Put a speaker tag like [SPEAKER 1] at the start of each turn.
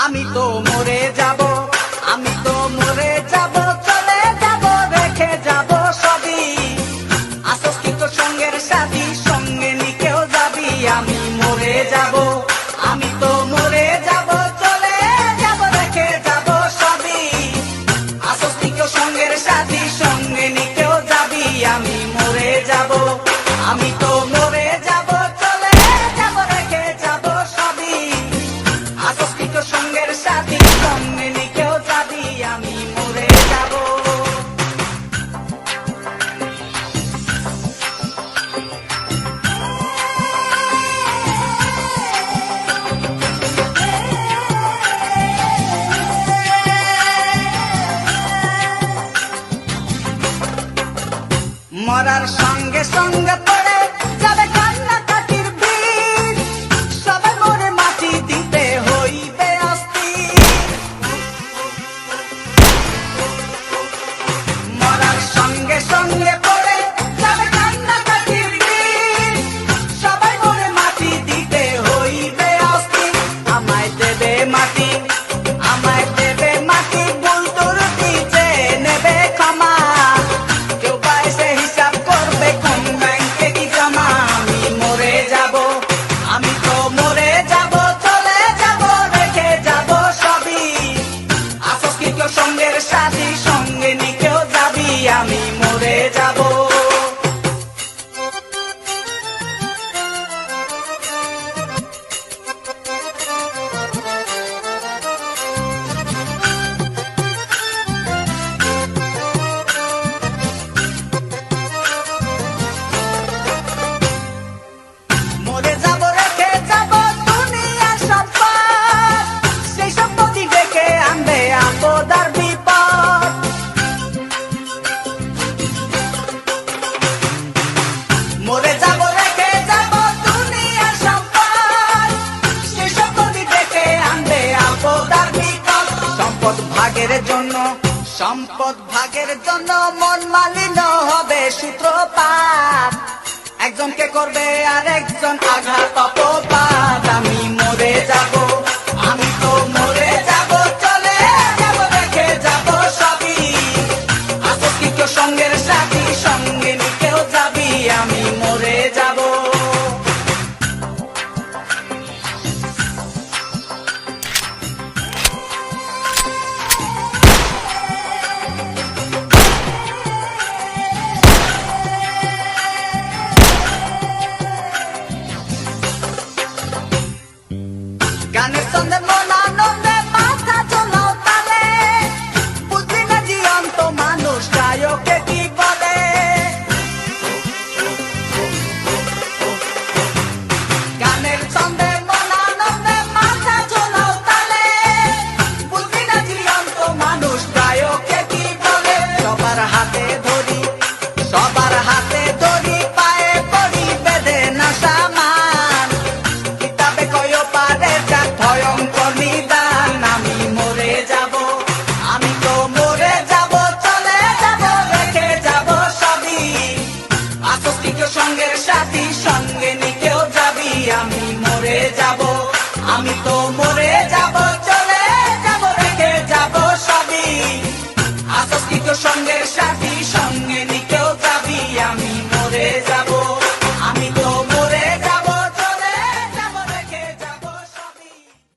[SPEAKER 1] আমি তো মরে যাব, আমি তো মরে যাব, চলে যাব, রেখে যাব সবই। আসস কিন্তু সঙ্গের সাথী, সঙ্গে নিকেও যাবি। আমি মরে যাব, আমি তো মরে যাব, চলে যাব, রেখে যাব সবই। আসস কিন্তু সঙ্গের সাথী, সঙ্গে নিকেও যাবি। আমি মরে যাব, আমি তো মরে যাব, চলে যাব, রেখে যাব সবই। আসস কিন্তু সঙ্গের সাথী, সঙ্গে নিকেও যাবি। আমি মরে যাব। মরার সঙ্গে সঙ্গে পড়ে যাবে কান্নাকাটির বীজ, সবাই মরে মাটি দিতে হইবে অস্থির। মরার সঙ্গে সঙ্গে পড়ে যাবে কান্নাকাটির বীজ, সবাই মরে মাটি দিতে হইবে অস্থির। আমায় দেবে মাটি, আমায় দেবে মাটি, ভুল ত্রুটি চেয়ে নেবে ক্ষমা। কেউ বা এসে হিসাব করবে কোন ব্যাংকে কি জমা। আমি মরে যাব, আমি তো মরে যাব, চলে যাব, রেখে যাব সবই। আসস কি কেউ সঙ্গের সাথী, সঙ্গে নিকেও যাবি। আমি মরে যাব। মরে যাব, রেখে যাব দুনিয়ার সম্পদ, সেই সম্পত্তি ডেকে আনবে আপদ আর বিপদ। মরে যাব, রেখে যাব দুনিয়ার সম্পদ, সেই সম্পত্তি ডেকে আনবে আপদ আর বিপদ। সম্পদ ভাগের জন্য, সম্পদ ভাগের জন্য মন মালিন্য হবে সূত্রপাত। একজনকে করবে আর একজন আঘাত অপবাদ। আমি মরে যাব, আমি তো মরে যাব, চলে যাব, রেখে যাব সবই। আসস কি কেউ সঙ্গের সাথী, সঙ্গে নিকেও যাবি। আমি মরে যাব। গানের ছন্দে মন আনন্দে মাথা চলাও তালে, বুঝলি না জীবন্ত মানুষ গায়কে কি বলে। গানের ছন্দে মন আনন্দে মাথা চলাও তালে, বুঝলি না জীবন্ত মানুষ গায়কে কি বলে। সবার হাতে ধরি, সবার হাতে ধরি, পায়ে পড়ি বেঁধে না সামান। কিতাবে কয় পারে যাক ভয়ঙ্কর নিদান। আমি মরে যাব, আমি তো মরে যাব, চলে যাব, রেখে যাব সবই। আসস কি কেউ সঙ্গের সাথী, সঙ্গে নিকেও যাবি। আমি মরে যাব, আমি তো মরে যাব।